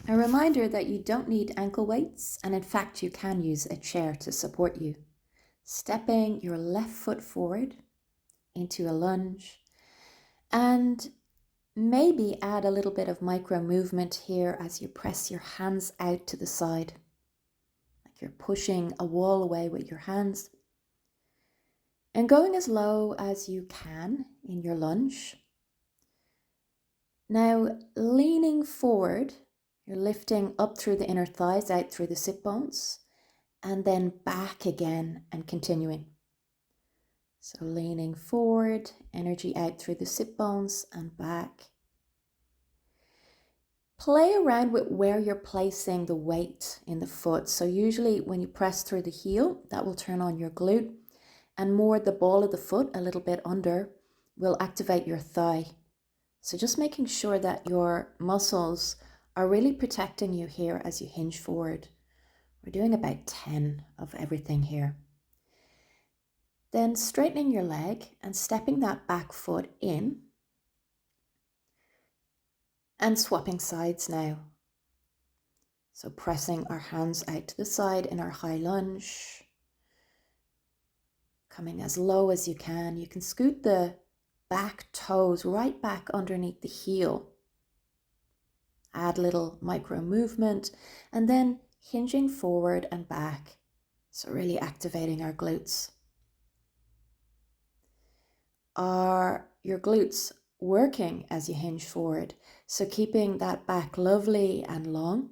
A reminder that you don't need ankle weights, and in fact, you can use a chair to support you. Stepping your left foot forward into a lunge, and maybe add a little bit of micro movement here as you press your hands out to the side, like you're pushing a wall away with your hands. And going as low as you can in your lunge. Now, leaning forward, you're lifting up through the inner thighs, out through the sit bones, and then back again and continuing. So leaning forward, energy out through the sit bones and back. Play around with where you're placing the weight in the foot. So usually when you press through the heel, that will turn on your glute, and more the ball of the foot, a little bit under, will activate your thigh. So just making sure that your muscles are really protecting you here as you hinge forward. We're doing about 10 of everything here. Then straightening your leg and stepping that back foot in and swapping sides now. So pressing our hands out to the side in our high lunge, coming as low as you can. You can scoot the back toes right back underneath the heel. Add little micro movement and then hinging forward and back. So really activating our glutes. Are your glutes working as you hinge forward? So keeping that back lovely and long.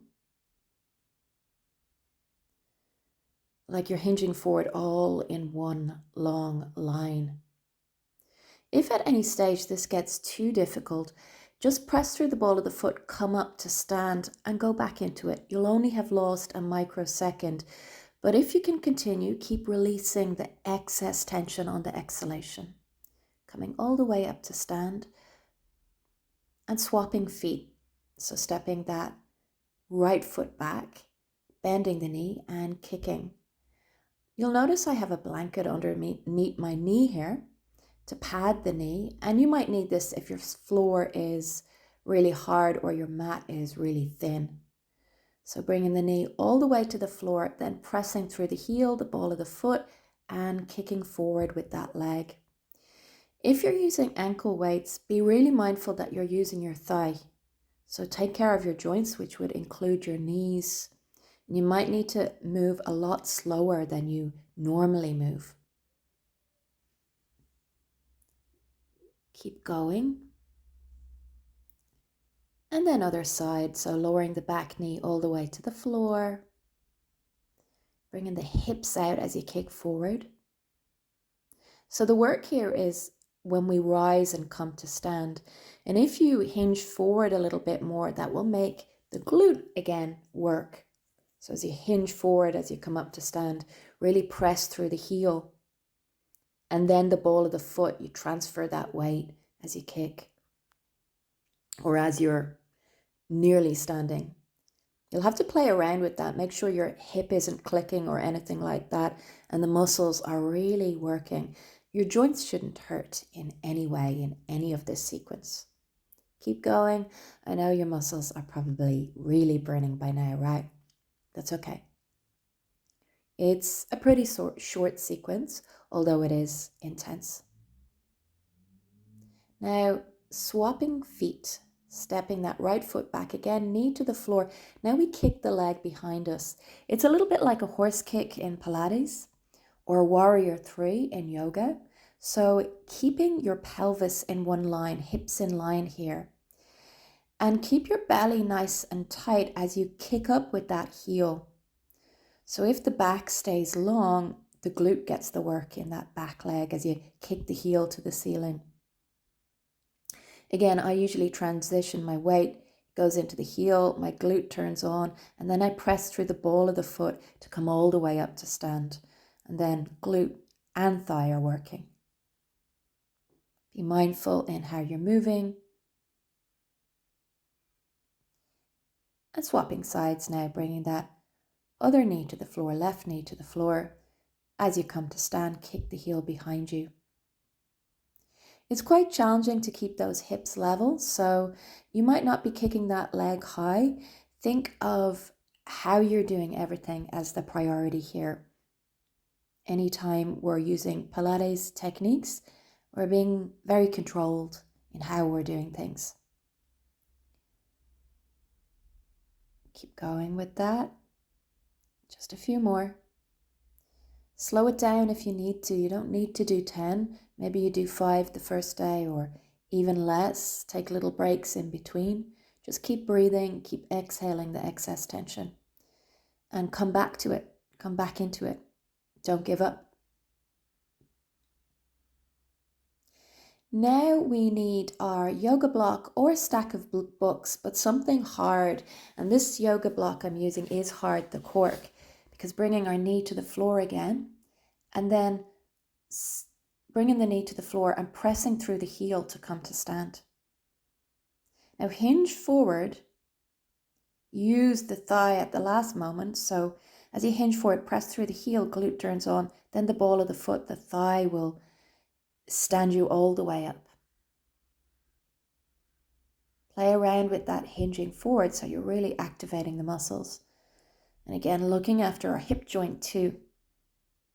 Like you're hinging forward all in one long line. If at any stage this gets too difficult, just press through the ball of the foot, come up to stand and go back into it. You'll only have lost a microsecond, but if you can continue, keep releasing the excess tension on the exhalation. Coming all the way up to stand and swapping feet. So stepping that right foot back, bending the knee and kicking. You'll notice I have a blanket underneath my knee here to pad the knee, and you might need this if your floor is really hard or your mat is really thin. So bringing the knee all the way to the floor, then pressing through the heel, the ball of the foot, and kicking forward with that leg. If you're using ankle weights, be really mindful that you're using your thigh. So take care of your joints, which would include your knees. You might need to move a lot slower than you normally move. Keep going. And then other side, so lowering the back knee all the way to the floor. Bringing the hips out as you kick forward. So the work here is when we rise and come to stand. And if you hinge forward a little bit more, that will make the glute again work. So as you hinge forward, as you come up to stand, really press through the heel. And then the ball of the foot, you transfer that weight as you kick or as you're nearly standing. You'll have to play around with that. Make sure your hip isn't clicking or anything like that, and the muscles are really working. Your joints shouldn't hurt in any way in any of this sequence. Keep going. I know your muscles are probably really burning by now, right? That's okay. It's a pretty short sequence, although it is intense. Now, swapping feet, stepping that right foot back again, knee to the floor. Now we kick the leg behind us. It's a little bit like a horse kick in Pilates or Warrior 3 in yoga. So keeping your pelvis in one line, hips in line here. And keep your belly nice and tight as you kick up with that heel. So if the back stays long, the glute gets the work in that back leg as you kick the heel to the ceiling. Again, I usually transition my weight, goes into the heel, my glute turns on, and then I press through the ball of the foot to come all the way up to stand. And then glute and thigh are working. Be mindful in how you're moving. And swapping sides now, bringing that other knee to the floor, left knee to the floor. As you come to stand, kick the heel behind you. It's quite challenging to keep those hips level, so you might not be kicking that leg high. Think of how you're doing everything as the priority here. Anytime we're using Pilates techniques, we're being very controlled in how we're doing things. Keep going with that. Just a few more. Slow it down if you need to. You don't need to do 10. Maybe you do 5 the first day or even less. Take little breaks in between. Just keep breathing, keep exhaling the excess tension and come back to it. Come back into it. Don't give up. Now we need our yoga block or a stack of books, but something hard. And this yoga block I'm using is hard, the cork, because bringing our knee to the floor again, and then bringing the knee to the floor and pressing through the heel to come to stand. Now hinge forward, use the thigh at the last moment. So as you hinge forward, press through the heel, glute turns on, then the ball of the foot, the thigh will stand you all the way up. Play around with that hinging forward so you're really activating the muscles. And again, looking after our hip joint too.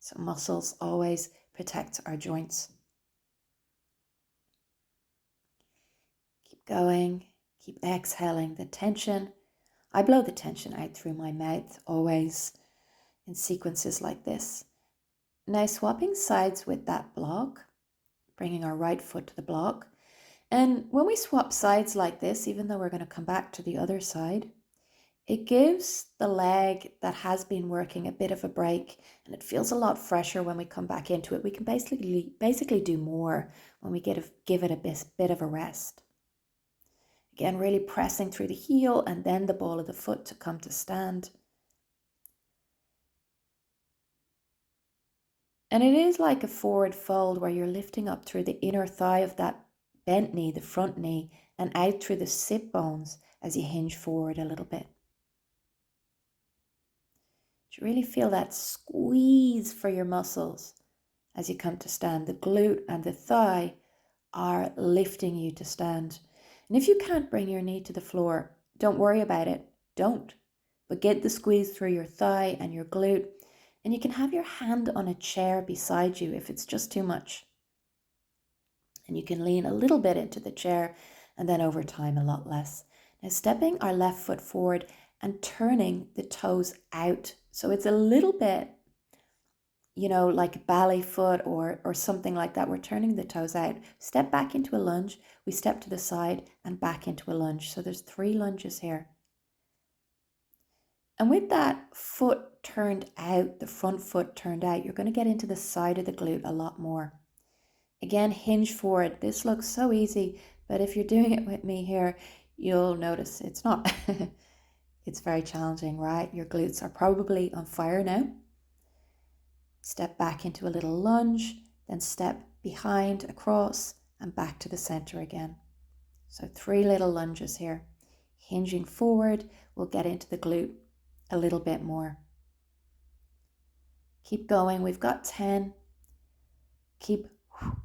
So muscles always protect our joints. Keep going, keep exhaling the tension. I blow the tension out through my mouth always in sequences like this. Now swapping sides with that block, bringing our right foot to the block. And when we swap sides like this, even though we're going to come back to the other side, it gives the leg that has been working a bit of a break, and it feels a lot fresher when we come back into it. We can basically do more when we give it a bit of a rest. Again, really pressing through the heel and then the ball of the foot to come to stand. And it is like a forward fold where you're lifting up through the inner thigh of that bent knee, the front knee, and out through the sit bones as you hinge forward a little bit. You really feel that squeeze for your muscles as you come to stand. The glute and the thigh are lifting you to stand. And if you can't bring your knee to the floor, don't worry about it. Don't. But get the squeeze through your thigh and your glute. And you can have your hand on a chair beside you if it's just too much. And you can lean a little bit into the chair and then over time a lot less. Now stepping our left foot forward and turning the toes out. So it's a little bit, like a ballet foot or something like that. We're turning the toes out. Step back into a lunge. We step to the side and back into a lunge. So there's 3 lunges here. And with that foot turned out, the front foot turned out, you're going to get into the side of the glute a lot more. Again, hinge forward. This looks so easy, but if you're doing it with me here, you'll notice it's not. It's very challenging, right? Your glutes are probably on fire now. Step back into a little lunge, then step behind, across, and back to the center again. So 3 little lunges here. Hinging forward, we'll get into the glute a little bit more. Keep going. We've got 10. Keep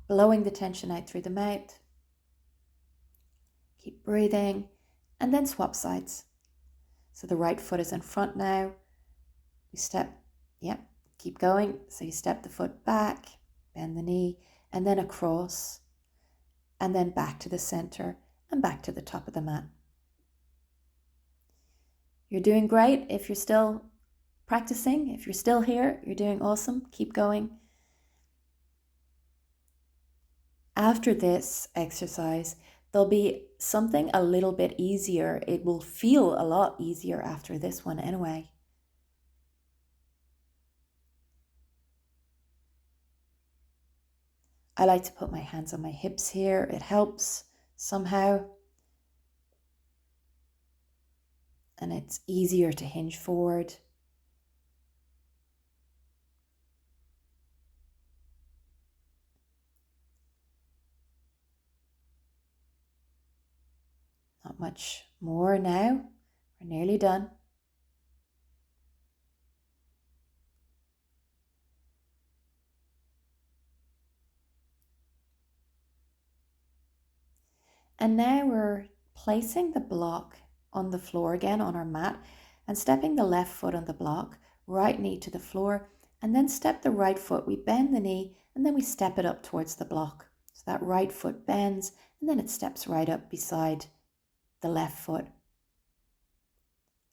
blowing the tension out through the mouth. Keep breathing, and then swap sides. So the right foot is in front now. We step, keep going. So you step the foot back, bend the knee, and then across, and then back to the center and back to the top of the mat. You're doing great. If you're still practicing, if you're still here, you're doing awesome. Keep going. After this exercise, there'll be something a little bit easier. It will feel a lot easier after this one anyway. I like to put my hands on my hips here. It helps somehow. And it's easier to hinge forward. Not much more now. We're nearly done. And now we're placing the block on the floor again on our mat and stepping the left foot on the block, right knee to the floor, and then step the right foot. We bend the knee and then we step it up towards the block. So that right foot bends and then it steps right up beside the left foot.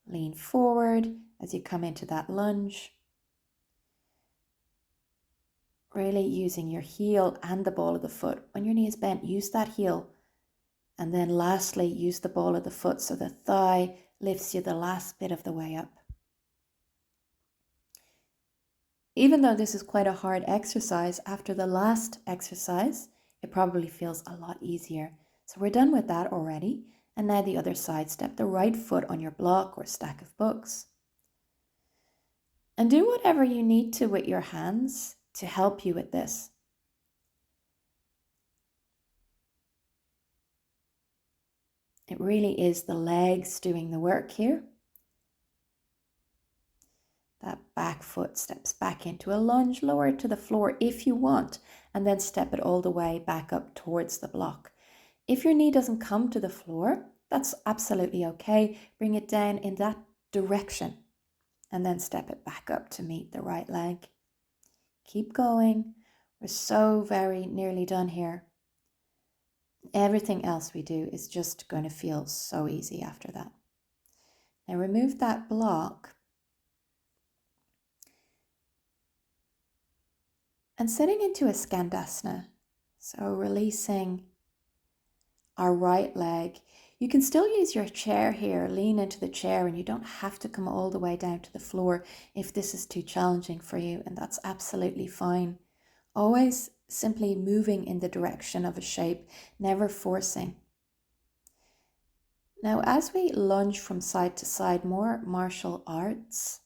Lean forward as you come into that lunge. Really using your heel and the ball of the foot. When your knee is bent, use that heel. And then lastly, use the ball of the foot so the thigh lifts you the last bit of the way up. Even though this is quite a hard exercise, after the last exercise, it probably feels a lot easier. So we're done with that already. And now the other side, step the right foot on your block or stack of books. And do whatever you need to with your hands to help you with this. It really is the legs doing the work here. That back foot steps back into a lunge, lower it to the floor if you want, and then step it all the way back up towards the block. If your knee doesn't come to the floor, that's absolutely okay. Bring it down in that direction and then step it back up to meet the right leg. Keep going. We're so very nearly done here. Everything else we do is just going to feel so easy after that. Now remove that block and sitting into a Skandasana. So releasing our right leg. You can still use your chair here, lean into the chair, and you don't have to come all the way down to the floor if this is too challenging for you, and that's absolutely fine. Always simply moving in the direction of a shape, never forcing. Now, as we lunge from side to side, more martial arts,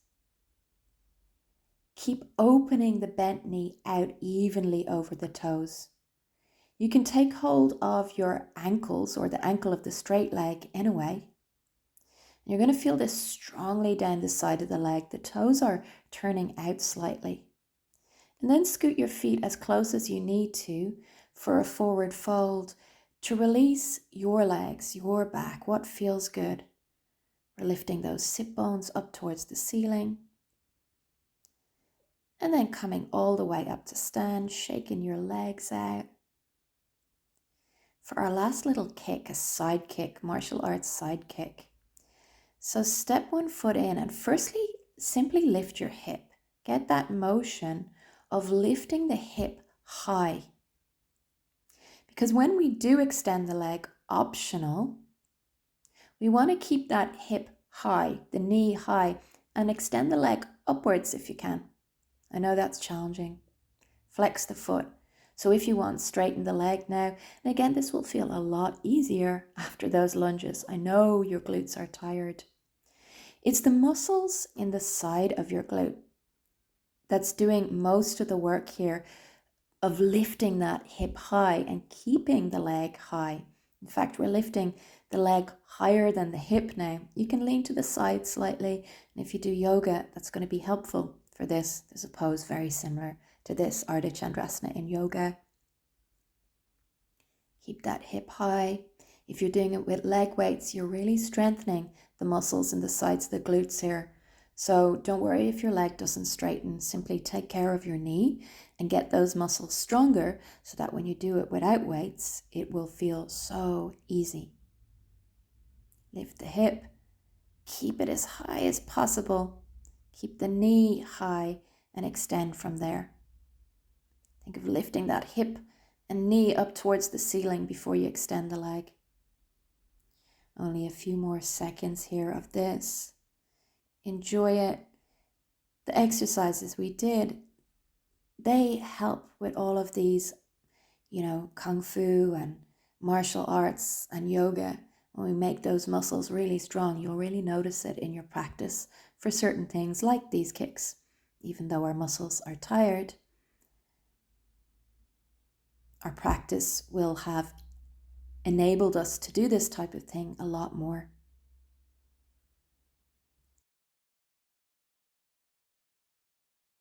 keep opening the bent knee out evenly over the toes. You can take hold of your ankles or the ankle of the straight leg in a way. You're going to feel this strongly down the side of the leg. The toes are turning out slightly. And then scoot your feet as close as you need to for a forward fold to release your legs, your back, what feels good. We're lifting those sit bones up towards the ceiling. And then coming all the way up to stand, shaking your legs out. For our last little kick, a side kick, martial arts side kick. So step one foot in and firstly, simply lift your hip. Get that motion of lifting the hip high. Because when we do extend the leg, optional, we want to keep that hip high, the knee high, and extend the leg upwards if you can. I know that's challenging. Flex the foot. So if you want, straighten the leg now. And again, this will feel a lot easier after those lunges. I know your glutes are tired. It's the muscles in the side of your glute that's doing most of the work here of lifting that hip high and keeping the leg high. In fact, we're lifting the leg higher than the hip now. You can lean to the side slightly. And if you do yoga, that's going to be helpful for this. There's a pose very similar to this, Ardha Chandrasana in yoga. Keep that hip high. If you're doing it with leg weights, you're really strengthening the muscles in the sides of the glutes here. So don't worry if your leg doesn't straighten. Simply take care of your knee and get those muscles stronger so that when you do it without weights, it will feel so easy. Lift the hip. Keep it as high as possible. Keep the knee high and extend from there. Think of lifting that hip and knee up towards the ceiling before you extend the leg. Only a few more seconds here of this. Enjoy it. The exercises we did, they help with all of these, kung fu and martial arts and yoga. When we make those muscles really strong, you'll really notice it in your practice for certain things like these kicks. Even though our muscles are tired, our practice will have enabled us to do this type of thing a lot more.